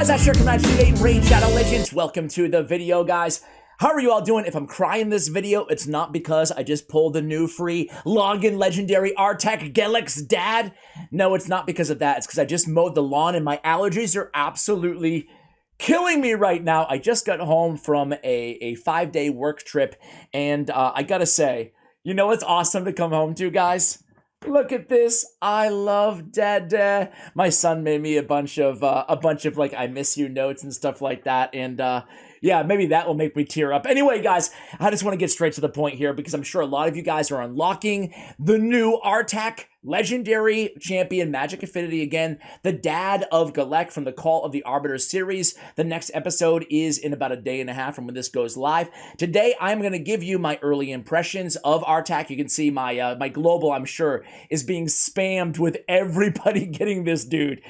guys, that's your Command Raid Shadow Legends. Welcome to the video, guys. How are you all doing? If I'm crying this video, it's not because I just pulled the new free login legendary Artak Galek's dad. No, it's not because of that. It's because I just mowed the lawn and my allergies are absolutely killing me right now. I just got home from a 5-day work trip, and I gotta say, you know what's awesome to come home to, guys? Look at this. I love Dada. My son made me a bunch of like I miss you notes and stuff like that, and yeah, maybe that will make me tear up. Anyway, guys, I just want to get straight to the point here because I'm sure a lot of you guys are unlocking the new Artak legendary champion, Magic Affinity again, the dad of Galek from the Call of the Arbiter series. The next episode is in about a day and a half from when this goes live. Today, I'm going to give you my early impressions of Artak. You can see my my global, I'm sure, is being spammed with everybody getting this dude.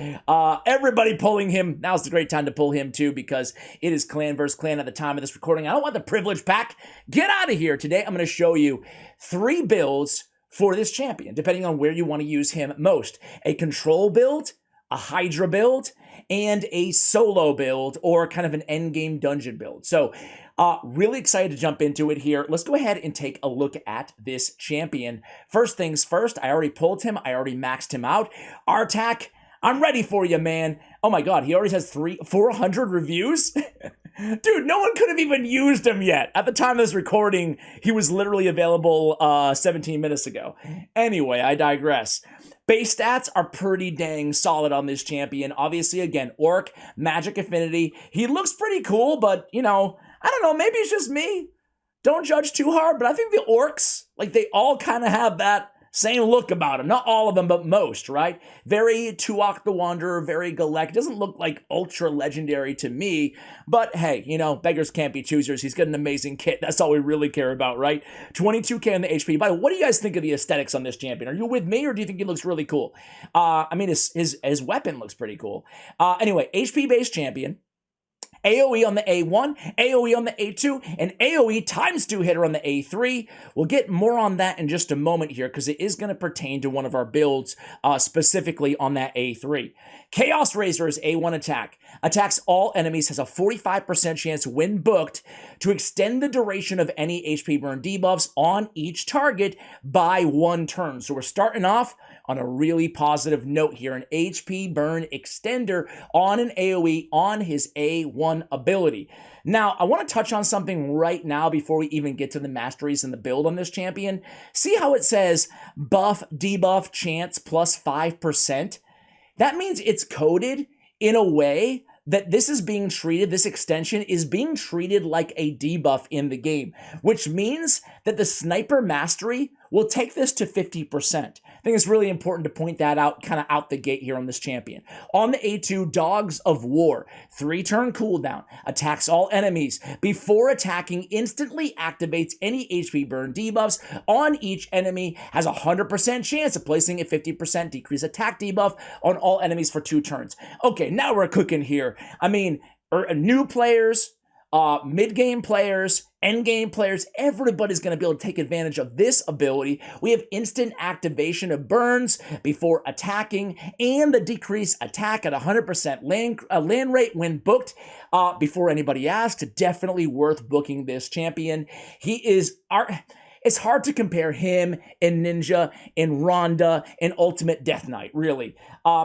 Everybody pulling him. Now's the great time to pull him too because it is clan versus clan at the time of this recording. I don't want the privilege pack. Get out of here. Today, I'm going to show you 3 builds for this champion, depending on where you want to use him most. A control build, a Hydra build, and a solo build, or kind of an endgame dungeon build. So, really excited to jump into it here. Let's go ahead and take a look at this champion. First things first, I already pulled him. I already maxed him out. Artak, I'm ready for you, man. Oh my god, he already has 400 reviews? Dude, no one could have even used him yet. At the time of this recording, he was literally available 17 minutes ago. Anyway, I digress. Base stats are pretty dang solid on this champion. Obviously, again, Orc, Magic Affinity. He looks pretty cool, but, you know, I don't know, maybe it's just me. Don't judge too hard, but I think the Orcs, like, they all kind of have that same look about him. Not all of them, but most, right? Very Tuok the Wanderer, very Galek. Doesn't look like ultra legendary to me, but hey, you know, beggars can't be choosers. He's got an amazing kit. That's all we really care about, right? 22k on the HP. By the way, what do you guys think of the aesthetics on this champion? Are you with me, or do you think he looks really cool? I mean, his weapon looks pretty cool. Anyway, HP-based champion. AoE on the A1, AoE on the A2, and AoE ×2 hitter on the A3. We'll get more on that in just a moment here because it is going to pertain to one of our builds specifically on that A3. Chaos Razor's A1 attack. Attacks all enemies, has a 45% chance when booked to extend the duration of any HP burn debuffs on each target by 1 turn. So we're starting off on a really positive note here. An HP burn extender on an AoE on his A1 ability. Now, I want to touch on something right now before we even get to the masteries and the build on this champion. See how it says buff, debuff, chance plus 5%? That means it's coded in a way that this is being treated, this extension is being treated like a debuff in the game, which means that the sniper mastery will take this to 50%. I think it's really important to point that out, kind of out the gate here on this champion. On the A2, Dogs of War, 3-turn cooldown, attacks all enemies. Before attacking, instantly activates any HP burn debuffs on each enemy, has a 100% chance of placing a 50% decrease attack debuff on all enemies for 2 turns. Okay, now we're cooking here. I mean, new players, mid-game players, end-game players, everybody's going to be able to take advantage of this ability. We have instant activation of burns before attacking and the decreased attack at 100% land rate when booked before anybody asks. Definitely worth booking this champion. He is it's hard to compare him and Ninja and Ronda and Ultimate Death Knight, really,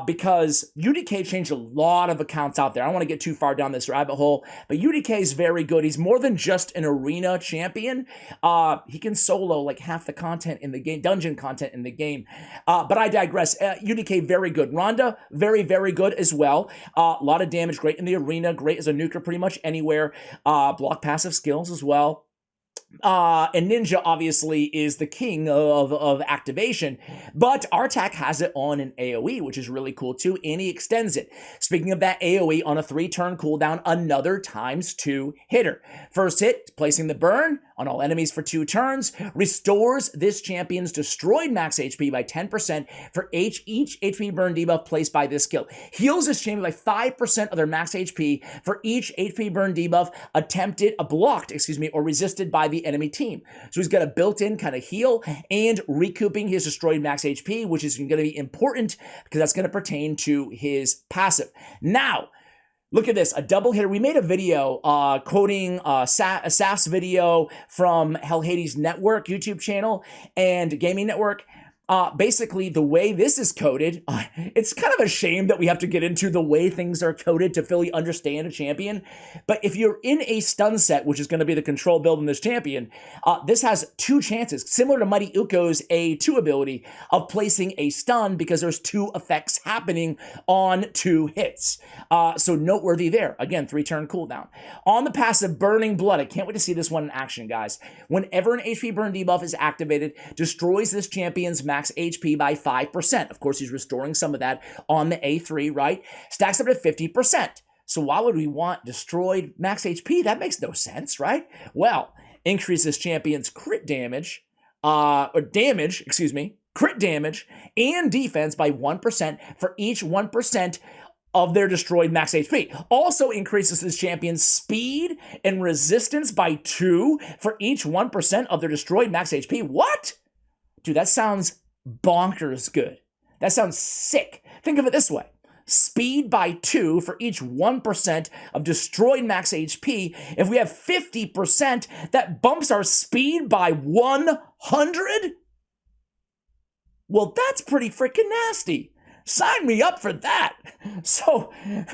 because UDK changed a lot of accounts out there. I don't want to get too far down this rabbit hole, but UDK is very good. He's more than just an arena champion. He can solo like half the content in the game, dungeon content in the game. But I digress. UDK, very good. Ronda, very, very good as well. A lot of damage, great in the arena, great as a nuker pretty much anywhere. Block passive skills as well. And Ninja obviously is the king of activation, but Artak has it on an AoE, which is really cool too, and he extends it. Speaking of that AoE, on a 3-turn cooldown, another ×2 hitter. First hit, placing the burn on all enemies for 2 turns, restores this champion's destroyed max HP by 10% for each HP burn debuff placed by this skill. Heals this champion by 5% of their max HP for each HP burn debuff blocked, or resisted by the enemy team. So he's got a built-in kind of heal and recouping his destroyed max HP, which is going to be important because that's going to pertain to his passive. Now, Look at this, a double hitter. We made a video quoting Saf's video from Hell Hades Network YouTube channel and Gaming Network. Basically, the way this is coded, it's kind of a shame that we have to get into the way things are coded to fully understand a champion. But if you're in a stun set, which is going to be the control build in this champion, this has 2 chances, similar to Mighty Uko's A2 ability, of placing a stun because there's 2 effects happening on 2 hits. So noteworthy there. Again, 3-turn cooldown. On the passive Burning Blood, I can't wait to see this one in action, guys. Whenever an HP burn debuff is activated, destroys this champion's max HP by 5%. Of course, he's restoring some of that on the A3, right? Stacks up to 50%. So why would we want destroyed max HP? That makes no sense, right? Well, increases champion's crit damage, crit damage and defense by 1% for each 1% of their destroyed max HP. Also increases this champion's speed and resistance by 2 for each 1% of their destroyed max HP. What? Dude, that sounds bonkers good. That sounds sick. Think of it this way. Speed by 2 for each 1% of destroyed max HP. If we have 50%, that bumps our speed by 100? Well, that's pretty freaking nasty. Sign me up for that. So,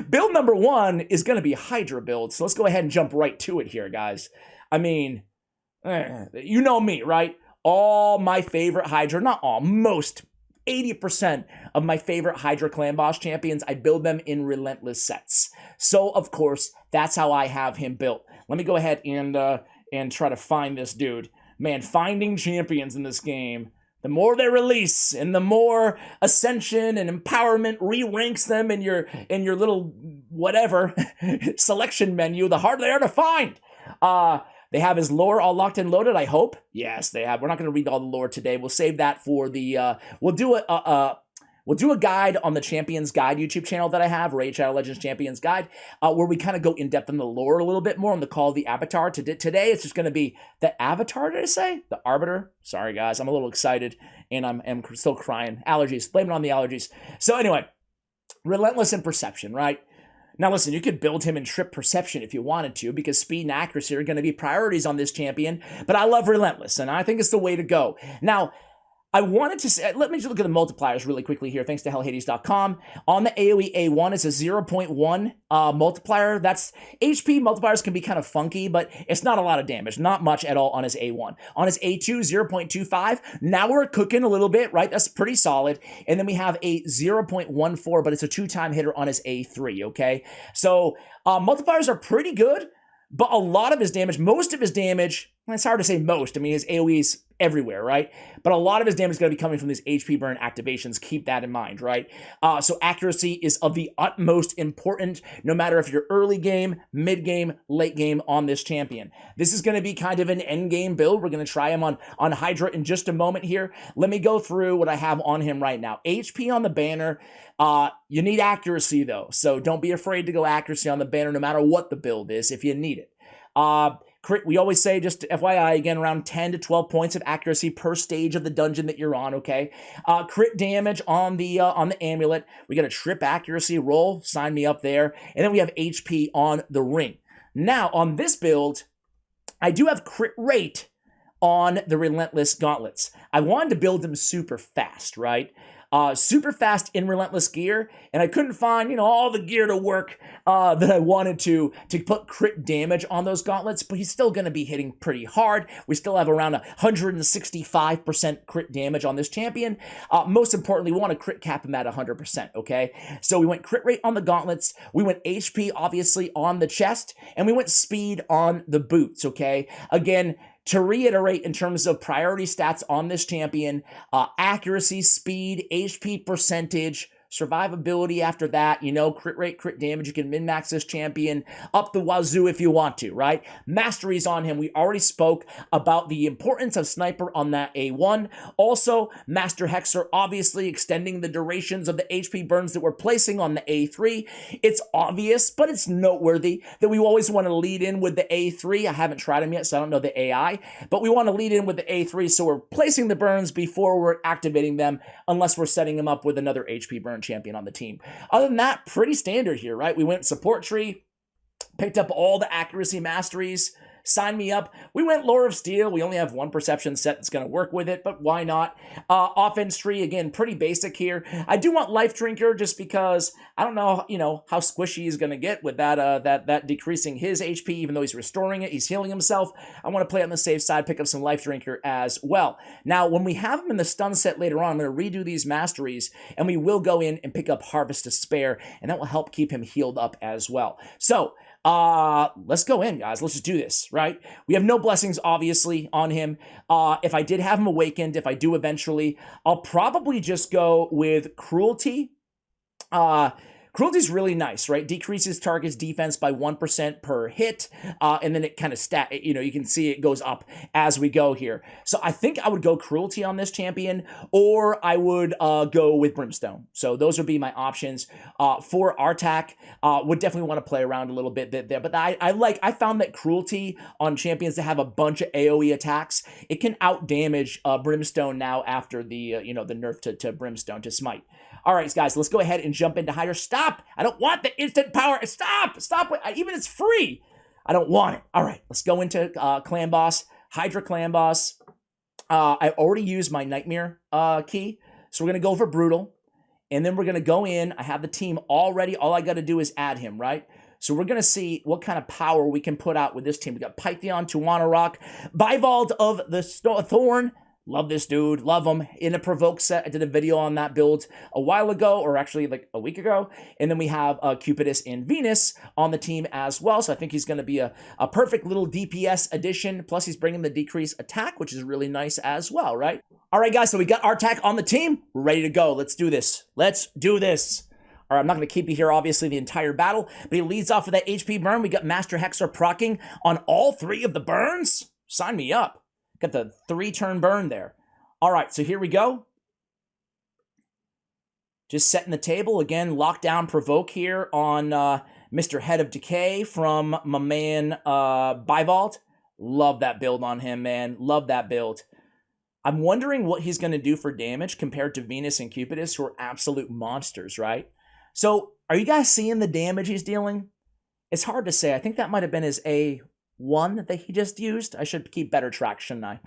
build number 1 is going to be Hydra build. So let's go ahead and jump right to it here, guys. I mean, you know me, right? All my favorite Hydra, not all, most, 80% of my favorite Hydra clan boss champions, I build them in relentless sets. So, of course, that's how I have him built. Let me go ahead and try to find this dude. Man, finding champions in this game, the more they release and the more ascension and empowerment re-ranks them in your little whatever selection menu, the harder they are to find. They have his lore all locked and loaded, I hope. Yes, they have. We're not going to read all the lore today. We'll save that for the, we'll do a guide on the Champions Guide YouTube channel that I have, Raid Shadow Legends Champions Guide, where we kind of go in depth in the lore a little bit more on the Call of the Avatar. Today, it's just going to be the Avatar, did I say? The Arbiter? Sorry, guys. I'm a little excited, and I'm still crying. Allergies. Blame it on the allergies. So anyway, relentless in perception, right? Now listen, you could build him in trip perception if you wanted to, because speed and accuracy are going to be priorities on this champion, but I love relentless, and I think it's the way to go. Now, I wanted to say, let me just look at the multipliers really quickly here, thanks to hellhades.com. On the AoE A1, it's a 0.1 multiplier. That's HP multipliers can be kind of funky, but it's not a lot of damage, not much at all on his A1. On his A2, 0.25. Now we're cooking a little bit, right? That's pretty solid. And then we have a 0.14, but it's a 2-time hitter on his A3, okay? So multipliers are pretty good, but a lot of his damage, most of his damage, well, it's hard to say most. I mean, his AoE's everywhere, right? But a lot of his damage is going to be coming from these HP burn activations. Keep that in mind, right? So accuracy is of the utmost important, no matter if you're early game, mid game, late game on this champion. This is going to be kind of an end game build. We're going to try him on Hydra in just a moment here. Let me go through what I have on him right now. HP on the banner. You need accuracy though, so don't be afraid to go accuracy on the banner no matter what the build is if you need it. Crit, we always say, just FYI, again, around 10 to 12 points of accuracy per stage of the dungeon that you're on, okay? Crit damage on the amulet. We got a trip accuracy roll. Sign me up there. And then we have HP on the ring. Now, on this build, I do have crit rate on the relentless gauntlets. I wanted to build them super fast, right? Super fast in relentless gear, and I couldn't find, all the gear to work that I wanted to put crit damage on those gauntlets, but he's still going to be hitting pretty hard. We still have around 165% crit damage on this champion. Most importantly, we want to crit cap him at 100%, okay? So we went crit rate on the gauntlets, we went HP, obviously, on the chest, and we went speed on the boots, okay? Again, to reiterate, in terms of priority stats on this champion, accuracy, speed, HP percentage, survivability after that, crit rate, crit damage, you can min-max this champion up the wazoo if you want to, right? Masteries on him, we already spoke about the importance of Sniper on that A1. Also, Master Hexer, obviously extending the durations of the HP burns that we're placing on the A3. It's obvious, but it's noteworthy that we always want to lead in with the A3. I haven't tried him yet, so I don't know the AI, but we want to lead in with the A3, so we're placing the burns before we're activating them, unless we're setting them up with another HP burn champion on the team. Other than that, pretty standard here, right? We went support tree, picked up all the accuracy masteries. Sign me up. We went Lore of Steel. We only have one perception set that's going to work with it, but why not? Offense tree, again, pretty basic here. I do want Life Drinker just because I don't know, how squishy he's going to get with that decreasing his HP, even though he's restoring it. He's healing himself. I want to play on the safe side, pick up some Life Drinker as well. Now, when we have him in the stun set later on, I'm going to redo these masteries, and we will go in and pick up Harvest to Spare, and that will help keep him healed up as well. So, let's go in, guys. Let's just do this, right? We have no blessings, obviously, on him. If I did have him awakened, if I do eventually, I'll probably just go with Cruelty. Cruelty is really nice, right? Decreases target's defense by 1% per hit, and then it kind of you can see it goes up as we go here. So I think I would go Cruelty on this champion, or I would go with Brimstone. So those would be my options. For Artak, would definitely want to play around a little bit there, but I found that Cruelty on champions that have a bunch of AoE attacks, it can out damage Brimstone now after the the nerf to Brimstone to Smite. All right, guys, let's go ahead and jump into Hydra. Stop! I don't want the instant power. Stop! Stop! Even it's free. I don't want it. All right, let's go into Clan Boss. Hydra Clan Boss. I already used my Nightmare key, so we're going to go for Brutal. And then we're going to go in. I have the team already. All I got to do is add him, right? So we're going to see what kind of power we can put out with this team. We got Pytheon, Tuwana Rock, Bivald of the Thorn. Love this dude. Love him. In a Provoke set, I did a video on that build a while ago, or actually like a week ago. And then we have Cupidus and Venus on the team as well. So I think he's going to be a perfect little DPS addition. Plus he's bringing the decreased attack, which is really nice as well, right? All right, guys. So we got Artak on the team. We're ready to go. Let's do this. Let's do this. All right, I'm not going to keep you here, obviously, the entire battle. But he leads off with that HP burn. We got Master Hexer proccing on all 3 of the burns. Sign me up. Got the 3-turn burn there. All right, so here we go. Just setting the table. Again, lockdown provoke here on Mr. Head of Decay from my man Bivald. Love that build on him, man. Love that build. I'm wondering what he's going to do for damage compared to Venus and Cupidus, who are absolute monsters, right? So are you guys seeing the damage he's dealing? It's hard to say. I think that might have been his A1 that he just used. I should keep better track, shouldn't I?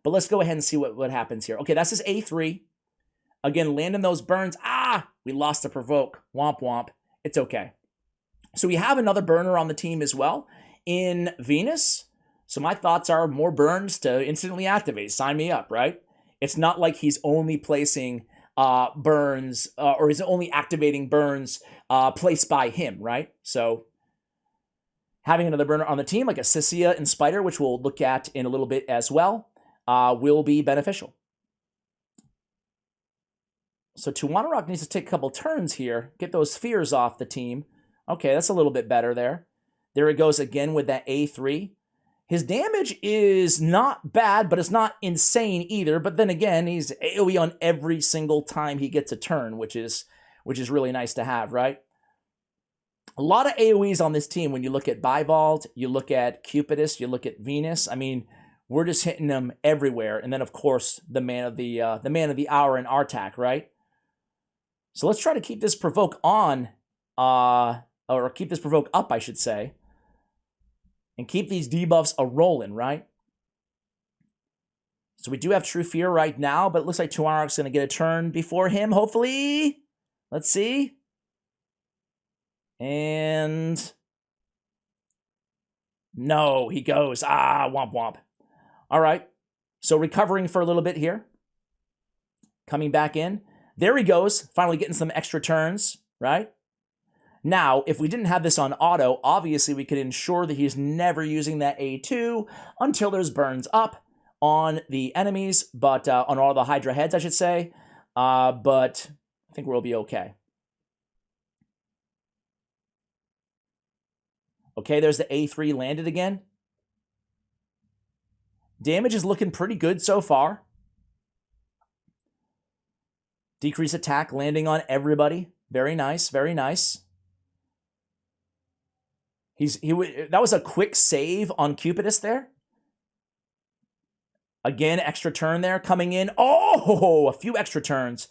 But let's go ahead and see what happens here. Okay, that's his A3. Again, landing those burns. We lost the provoke. Womp womp. It's okay. So we have another burner on the team as well in Venus. So my thoughts are more burns to instantly activate. Sign me up, right? It's not like he's only placing burns or he's only activating burns placed by him, right? So having another burner on the team like a Sissia and Spider, which we'll look at in a little bit as well, will be beneficial. So Tuwana Rock needs to take a couple turns here, get those fears off the team. Okay, that's a little bit better there. There it goes again with that A3. His damage is not bad, but it's not insane either. But then again, he's AoE on every single time he gets a turn, which is really nice to have, right? A lot of AoEs on this team when you look at Bivald, you look at Cupidus, you look at Venus. I mean, we're just hitting them everywhere. And then, of course, the man of the hour in Artak, right? So let's try to keep this provoke on, or keep this provoke up, I should say, and keep these debuffs a-rolling, right? So we do have True Fear right now, but it looks like Tuanarok's going to get a turn before him, hopefully. Let's see. And no, he goes. Womp womp. All right. So recovering for a little bit here. Coming back in. There he goes. Finally getting some extra turns, right? Now, if we didn't have this on auto, obviously we could ensure that he's never using that A2 until there's burns up on the enemies, but on all the Hydra heads, I should say. But I think we'll be okay. Okay, there's the A3 landed again. Damage is looking pretty good so far. Decrease attack landing on everybody. Very nice, very nice. That was a quick save on Cupidus there. Again, extra turn there coming in. Oh, a few extra turns.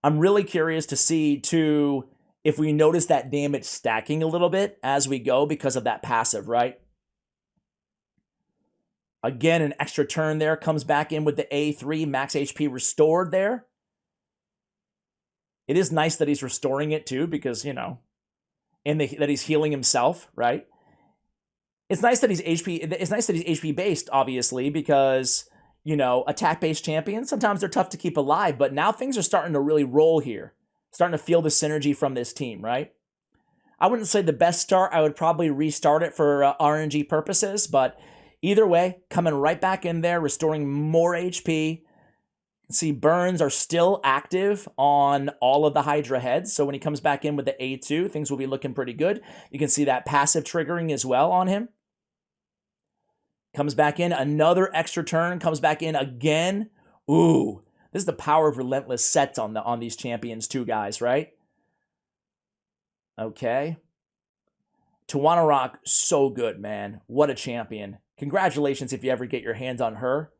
I'm really curious to see, too, if we notice that damage stacking a little bit as we go because of that passive, right? Again, an extra turn there, comes back in with the A3, max HP restored there. It is nice that he's restoring it too, because, you know, and that he's healing himself, right? It's nice that he's HP based, obviously, because, you know, attack based champions, sometimes they're tough to keep alive, but now things are starting to really roll here. Starting to feel the synergy from this team, right? I wouldn't say the best start. I would probably restart it for RNG purposes, but either way, coming right back in there, restoring more HP. See, burns are still active on all of the Hydra heads, so when he comes back in with the A2, things will be looking pretty good. You can see that passive triggering as well on him. Comes back in, another extra turn, comes back in again. Ooh, this is the power of relentless sets on these champions too, guys, right? Okay. Tawana Rock, so good, man. What a champion. Congratulations if you ever get your hands on her.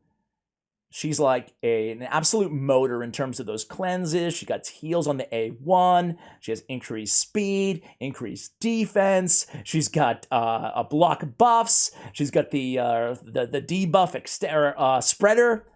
She's like an absolute motor in terms of those cleanses. She got heals on the A1. She has increased speed, increased defense. She's got a block buffs. She's got the debuff spreader.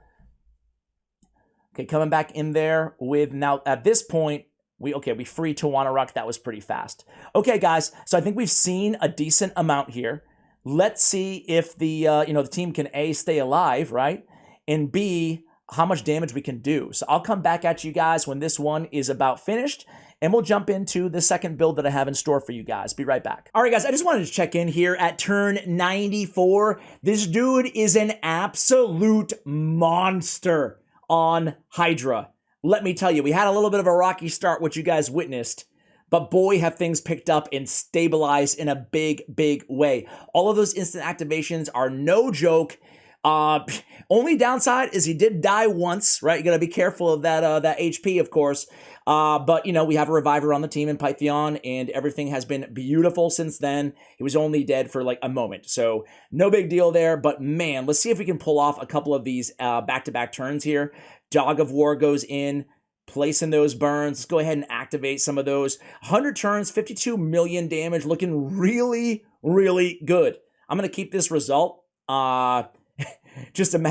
Okay, coming back in there with, now at this point, we free Tawana Rock. That was pretty fast. Okay, guys, so I think we've seen a decent amount here. Let's see if the the team can A, stay alive, right? And B, how much damage we can do. So I'll come back at you guys when this one is about finished, and we'll jump into the second build that I have in store for you guys. Be right back. All right, guys, I just wanted to check in here at turn 94. This dude is an absolute monster on Hydra. Let me tell you, we had a little bit of a rocky start, which you guys witnessed, but boy, have things picked up and stabilized in a big, big way. All of those instant activations are no joke. Only downside is he did die once, right? You gotta be careful of that HP, of course. But, you know, we have a reviver on the team in Pythion, and everything has been beautiful since then. He was only dead for like a moment, so no big deal there. But man, let's see if we can pull off a couple of these back-to-back turns here. Dog of War goes in, placing those burns. Let's go ahead and activate some of those. 100 turns, 52 million damage, looking really, really good. I'm gonna keep this result.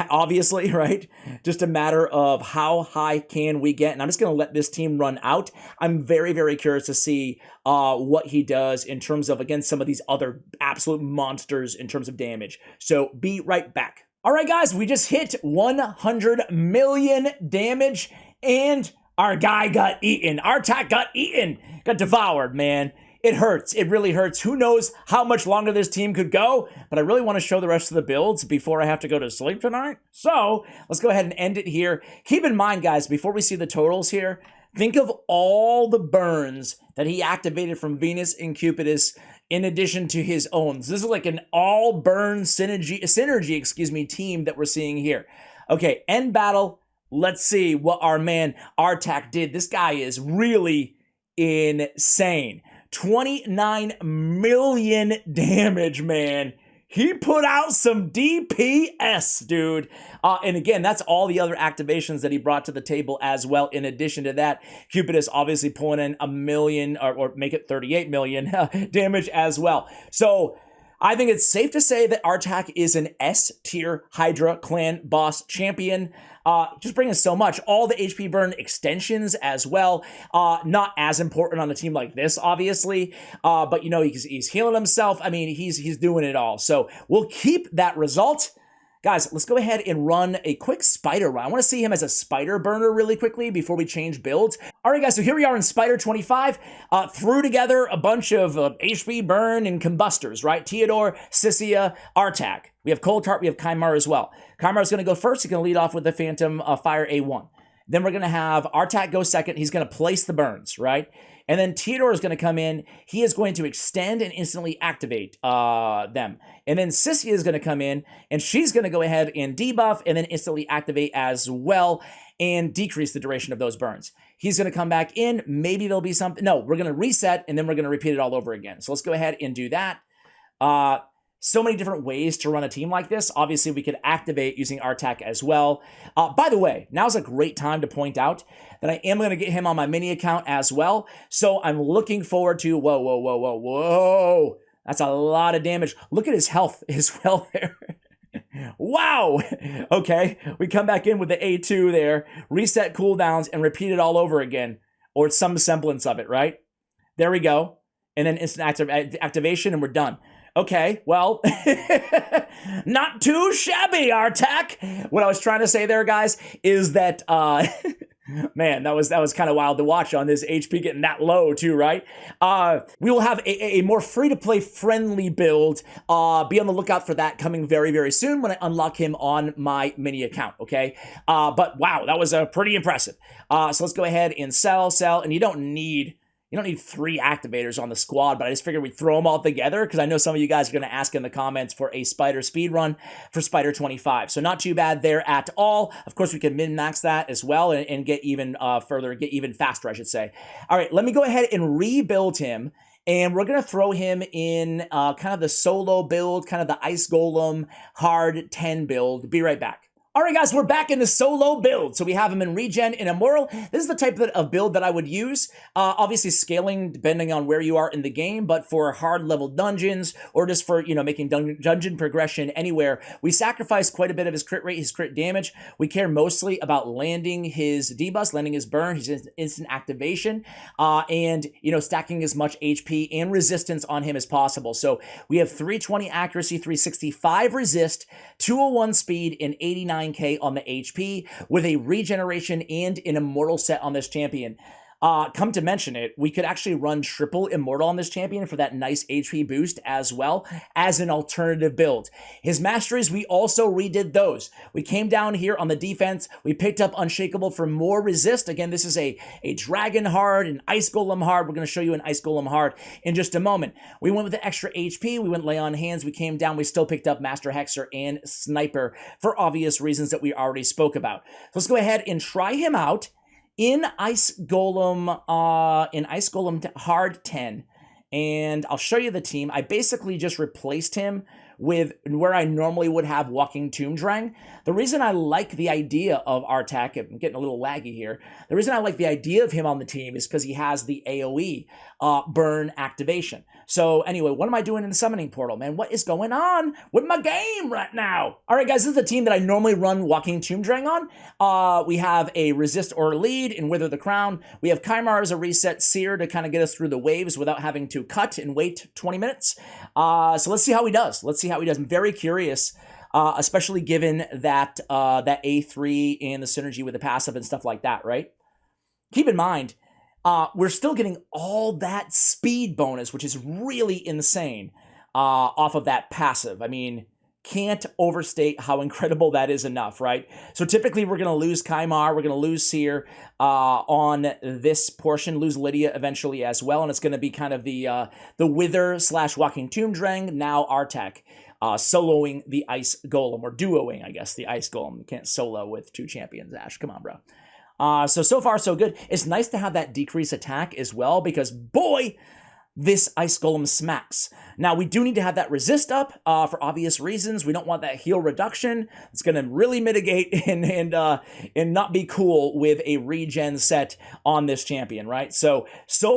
Obviously, right? Just a matter of how high can we get. And I'm just going to let this team run out. I'm very, very curious to see what he does in terms of, against some of these other absolute monsters in terms of damage. So be right back. All right, guys, we just hit 100 million damage, and our guy got eaten. Artak got eaten. Got devoured, man. It hurts. It really hurts. Who knows how much longer this team could go, but I really want to show the rest of the builds before I have to go to sleep tonight. So let's go ahead and end it here. Keep in mind, guys, before we see the totals here, think of all the burns that he activated from Venus and Cupidus in addition to his own. So this is like an all burn synergy, team that we're seeing here. Okay, end battle. Let's see what our man Artak did. This guy is really insane. 29 million damage, man. He put out some DPS, dude. And again, that's all the other activations that he brought to the table as well. In addition to that, Cupidus obviously pulling in a million, or make it 38 million damage as well. So I think it's safe to say that Artak is an S-tier Hydra clan boss champion. Just bringing so much. All the HP burn extensions as well. Not as important on a team like this, obviously. But, you know, he's healing himself. I mean, he's doing it all. So we'll keep that result. Guys, let's go ahead and run a quick spider run. I want to see him as a spider burner really quickly before we change builds. All right, guys, so here we are in Spider 25. Threw together a bunch of HP burn and combustors, right? Theodore, Sissia, Artak. We have Coltart, we have Kymar as well. Kymar's going to go first. He's going to lead off with the Phantom Fire A1. Then we're going to have Artak go second. He's going to place the burns, right? And then Theodore is going to come in. He is going to extend and instantly activate them. And then Sissia is going to come in, and she's going to go ahead and debuff and then instantly activate as well and decrease the duration of those burns. He's going to come back in. Maybe there'll be something. No, we're going to reset, and then we're going to repeat it all over again. So let's go ahead and do that. so many different ways to run a team like this. Obviously, we could activate using Artak as well. By the way, now's a great time to point out that I am going to get him on my mini account as well. So I'm looking forward to, whoa. That's a lot of damage. Look at his health as well there. Wow. Okay, we come back in with the A2 there, reset cooldowns, and repeat it all over again. Or some semblance of it, right? There we go. And then instant activation, and we're done. Okay, well, not too shabby, Artak. What I was trying to say there, guys, is that, man, that was kind of wild to watch on this HP getting that low too, right? We will have a more free-to-play friendly build. Be on the lookout for that coming very, very soon when I unlock him on my mini account, okay? But wow, that was pretty impressive. So let's go ahead and sell, and you don't need 3 activators on the squad, but I just figured we'd throw them all together because I know some of you guys are going to ask in the comments for a Spider speed run for Spider 25. So not too bad there at all. Of course, we can min-max that as well and get even get even faster, I should say. All right, let me go ahead and rebuild him. And we're going to throw him in kind of the solo build, kind of the Ice Golem hard 10 build. Be right back. All right, guys, we're back in the solo build. So we have him in regen and immortal. This is the type of build that I would use. Obviously scaling depending on where you are in the game, but for hard level dungeons or just for, making dungeon progression anywhere, we sacrifice quite a bit of his crit rate, his crit damage. We care mostly about landing his debuffs, landing his burn, his instant activation, and, stacking as much HP and resistance on him as possible. So we have 320 accuracy, 365 resist, 201 speed, and 89 on the HP with a regeneration and an immortal set on this champion. Come to mention it, we could actually run triple immortal on this champion for that nice HP boost as well as an alternative build. His masteries, we also redid those. We came down here on the defense. We picked up Unshakable for more resist. Again, this is a dragon hard, an ice golem hard. We're going to show you an ice golem hard in just a moment. We went with the extra HP. We went lay on hands. We came down. We still picked up Master Hexer and Sniper for obvious reasons that we already spoke about. So let's go ahead and try him out. In Ice Golem hard 10, and I'll show you the team. I basically just replaced him with where I normally would have Walking Tomb Drang. The reason I like the idea of Artak, I'm getting a little laggy here, the reason I like the idea of him on the team is because he has the AoE burn activation. So anyway, what am I doing in the summoning portal, man? What is going on with my game right now? All right, guys, this is the team that I normally run Walking Tomb Drang on. We have a resist or lead in Wither the Crown. We have Kymar as a reset seer to kind of get us through the waves without having to cut and wait 20 minutes. So let's see how he does. I'm very curious, especially given that that A3 and the synergy with the passive and stuff like that, right? Keep in mind, we're still getting all that speed bonus, which is really insane, off of that passive. I mean, can't overstate how incredible that is enough, right? So typically we're going to lose Kymar, we're going to lose Seer on this portion, lose Lydia eventually as well, and it's going to be kind of the Wither / Walking Tomb Drang, now Artak, soloing the Ice Golem, or duoing, I guess, the Ice Golem. You can't solo with 2 champions, Ash. Come on, bro. So far, so good. It's nice to have that decrease attack as well, because, boy, this Ice Golem smacks. Now, we do need to have that resist up for obvious reasons. We don't want that heal reduction. It's going to really mitigate and not be cool with a regen set on this champion, right? So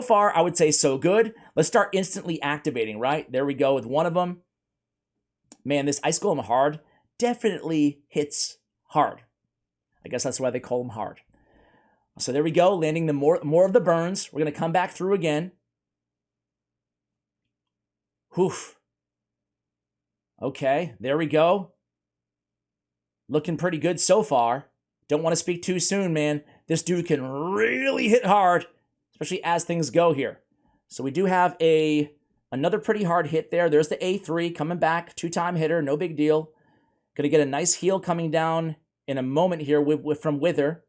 far, I would say so good. Let's start instantly activating, right? There we go with one of them. Man, this Ice Golem hard definitely hits hard. I guess that's why they call them hard. So there we go, landing the more of the burns. We're going to come back through again. Whew. Okay, there we go. Looking pretty good so far. Don't want to speak too soon, man. This dude can really hit hard, especially as things go here. So we do have another pretty hard hit there. There's the A3 coming back, 2-time hitter, no big deal. Gonna get a nice heal coming down in a moment here from Wither.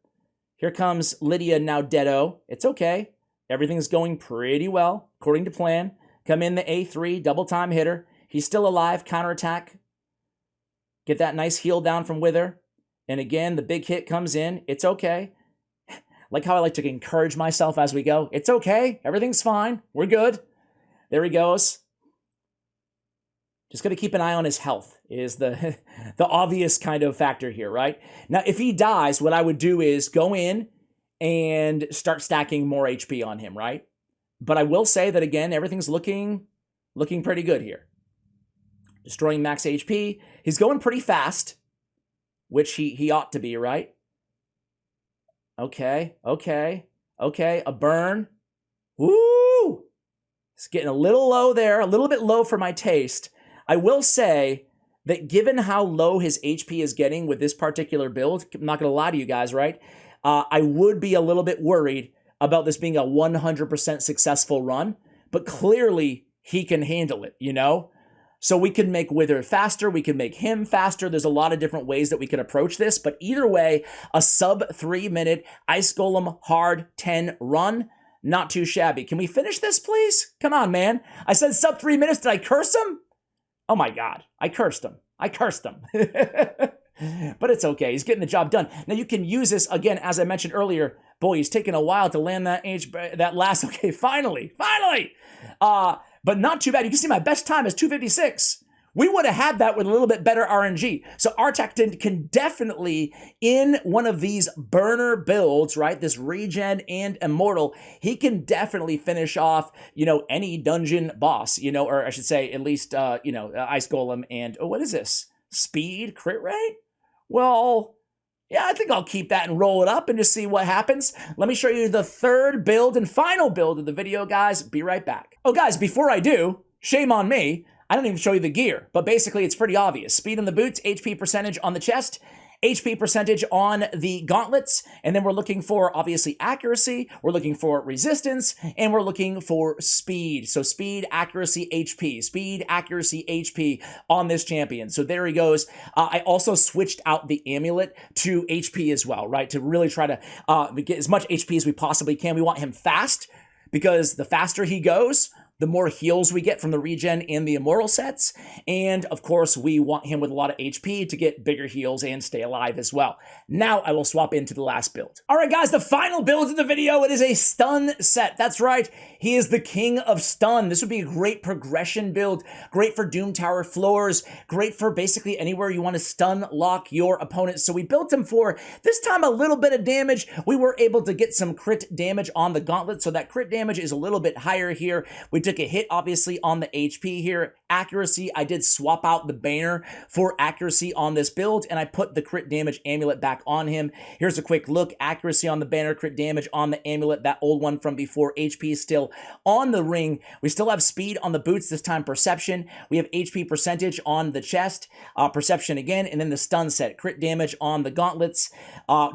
Here comes Lydia, now Deado. It's okay. Everything's going pretty well, according to plan. Come in the A3, double-time hitter. He's still alive, counterattack. Get that nice heal down from Wither. And again, the big hit comes in. It's okay. Like how I like to encourage myself as we go. It's okay. Everything's fine. We're good. There he goes. Just got to keep an eye on his health is the the obvious kind of factor here, right? Now, if he dies, what I would do is go in and start stacking more HP on him, right? But I will say that, again, everything's looking pretty good here. Destroying max HP. He's going pretty fast, which he ought to be, right? Okay. A burn. Woo! It's getting a little low there, a little bit low for my taste. I will say that given how low his HP is getting with this particular build, I'm not going to lie to you guys, right? I would be a little bit worried about this being a 100% successful run, but clearly he can handle it, you know? So we can make Wither faster, we can make him faster. There's a lot of different ways that we can approach this, but either way, a sub 3 minute Ice Golem hard 10 run, not too shabby. Can we finish this, please? Come on, man. I said sub 3 minutes. Did I curse him? Oh my God, I cursed him. But it's okay. He's getting the job done. Now you can use this again, as I mentioned earlier. Boy, he's taking a while to land that last. Okay, finally. But not too bad. You can see my best time is 2:56. We would have had that with a little bit better RNG. So Artak can definitely, in one of these burner builds, right, this regen and immortal, he can definitely finish off, any dungeon boss, or I should say at least, Ice Golem and, what is this? Speed, crit rate? Well, yeah, I think I'll keep that and roll it up and just see what happens. Let me show you the third build and final build of the video, guys. Be right back. Oh, guys, before I do, shame on me. I don't even show you the gear, but basically it's pretty obvious. Speed on the boots, HP percentage on the chest, HP percentage on the gauntlets, and then we're looking for, obviously, accuracy, we're looking for resistance, and we're looking for speed. So speed, accuracy, HP on this champion. So there he goes. I also switched out the amulet to HP as well, right, to really try to get as much HP as we possibly can. We want him fast, because the faster he goes, the more heals we get from the regen and the immortal sets. And of course, we want him with a lot of HP to get bigger heals and stay alive as well. Now I will swap into the last build. All right, guys, the final build of the video, it is a stun set. That's right. He is the king of stun. This would be a great progression build, great for Doom Tower floors, great for basically anywhere you want to stun lock your opponent. So we built him for, this time, a little bit of damage. We were able to get some crit damage on the gauntlet, so that crit damage is a little bit higher here. We took a hit, obviously, on the HP here. Accuracy, I did swap out the banner for accuracy on this build, and I put the crit damage amulet back on him. Here's a quick look. Accuracy on the banner, crit damage on the amulet, that old one from before. HP is still on the ring. We still have speed on the boots, this time perception. We have HP percentage on the chest, perception again, and then the stun set. Crit damage on the gauntlets.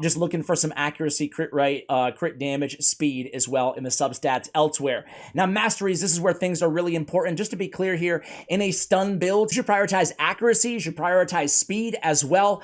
Just looking for some accuracy, crit rate, crit damage, speed as well in the substats elsewhere. Now, Masteries, this is where things are really important. Just to be clear here, in a stun build, you should prioritize accuracy, you should prioritize speed as well.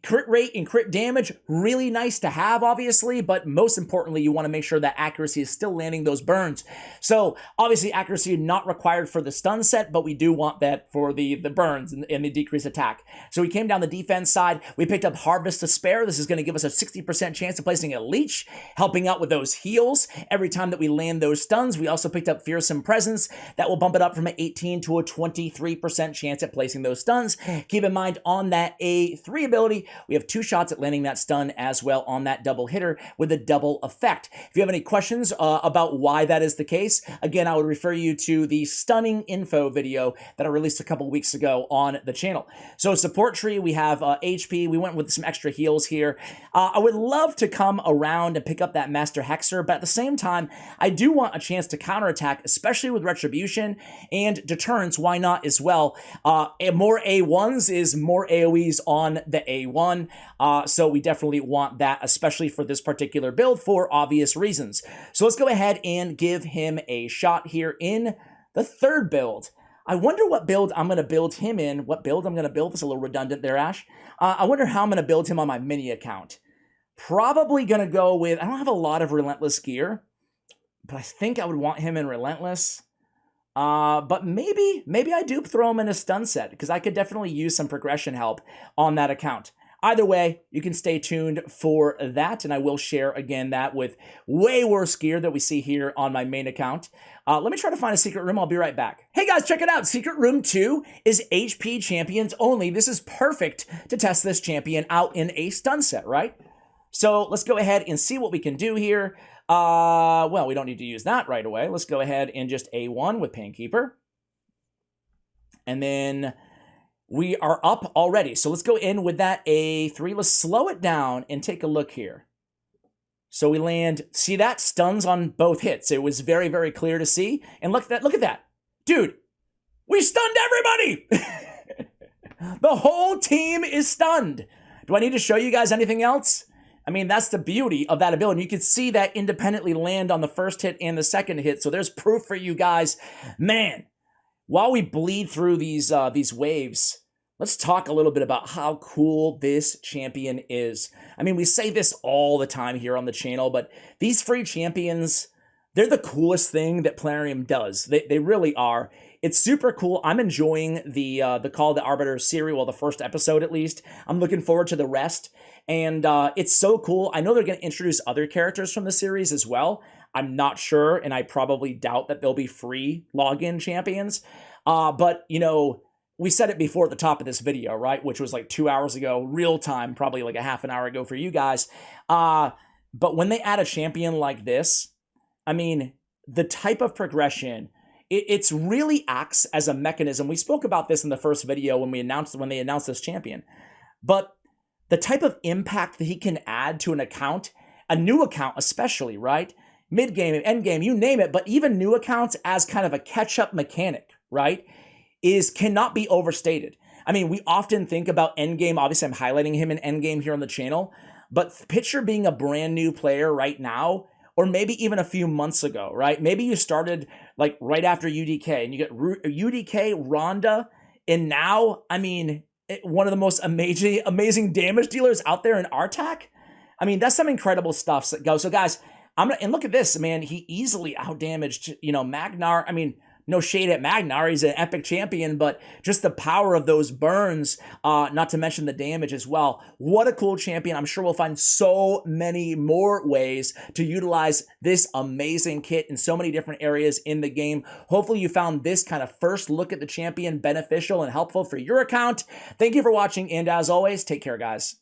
Crit rate and crit damage, really nice to have, obviously, but most importantly, you want to make sure that accuracy is still landing those burns. So, obviously, accuracy not required for the stun set, but we do want that for the burns and the decreased attack. So we came down the defense side, we picked up Harvest to Spare. This is going to give us a 60% chance of placing a leech, helping out with those heals every time that we land those stuns. We also picked up Fearsome Presence. That will bump it up from an 18 to a 23% chance at placing those stuns. Keep in mind, on that A3 ability, we have 2 shots at landing that stun as well on that double hitter with a double effect. If you have any questions about why that is the case, again, I would refer you to the stunning info video that I released a couple weeks ago on the channel. So support tree, we have HP. We went with some extra heals here. I would love to come around and pick up that Master Hexer, but at the same time, I do want a chance to counterattack, especially with Retribution and Deterrence. Why not as well? More A1s is more AoEs on the A1, so we definitely want that, especially for this particular build for obvious reasons. So let's go ahead and give him a shot here in the third build. I wonder what build I'm going to build him in. What build I'm going to build? It's a little redundant there, Ash. I wonder how I'm going to build him on my mini account. Probably going to go with, I don't have a lot of relentless gear, but I think I would want him in relentless. But maybe I do throw him in a stun set, because I could definitely use some progression help on that account. Either way, you can stay tuned for that, and I will share again that with way worse gear that we see here on my main account. Let me try to find a secret room. I'll be right back. Hey guys, check it out. Secret room 2 is HP champions only. This is perfect to test this champion out in a stun set, right? So let's go ahead and see what we can do here. Well, we don't need to use that right away. Let's go ahead and just A1 with Painkeeper. And then we are up already. So let's go in with that A3. Let's slow it down and take a look here. So we land, see that? Stuns on both hits. It was very, very clear to see. And look at that. Dude, we stunned everybody! The whole team is stunned. Do I need to show you guys anything else? I mean, that's the beauty of that ability. You can see that independently land on the first hit and the second hit. So there's proof for you guys. Man, while we bleed through these waves, let's talk a little bit about how cool this champion is. I mean, we say this all the time here on the channel, but these free champions, they're the coolest thing that Plarium does. They really are. It's super cool. I'm enjoying the Call of the Arbiter series, well, the first episode at least. I'm looking forward to the rest. And it's so cool. I know they're going to introduce other characters from the series as well. I'm not sure, and I probably doubt that they'll be free login champions. But, you know, we said it before at the top of this video, right? Which was like 2 hours ago, real time, probably like a half an hour ago for you guys. But when they add a champion like this, I mean, the type of progression, it's really acts as a mechanism. We spoke about this in the first video when they announced this champion. But the type of impact that he can add to an account, a new account especially, right? Mid-game, end-game, you name it, but even new accounts as kind of a catch-up mechanic, right, cannot be overstated. I mean, we often think about endgame. Obviously, I'm highlighting him in endgame here on the channel, but picture being a brand new player right now, or maybe even a few months ago, right? Maybe you started like right after UDK, and you get UDK, Ronda, and now, I mean, one of the most amazing damage dealers out there in Artak. I mean, that's some incredible stuff. So guys, and look at this, man. He easily outdamaged, you know, Magnar. I mean, no shade at Magnar. He's an epic champion, but just the power of those burns, not to mention the damage as well. What a cool champion. I'm sure we'll find so many more ways to utilize this amazing kit in so many different areas in the game. Hopefully you found this kind of first look at the champion beneficial and helpful for your account. Thank you for watching, and as always, take care, guys.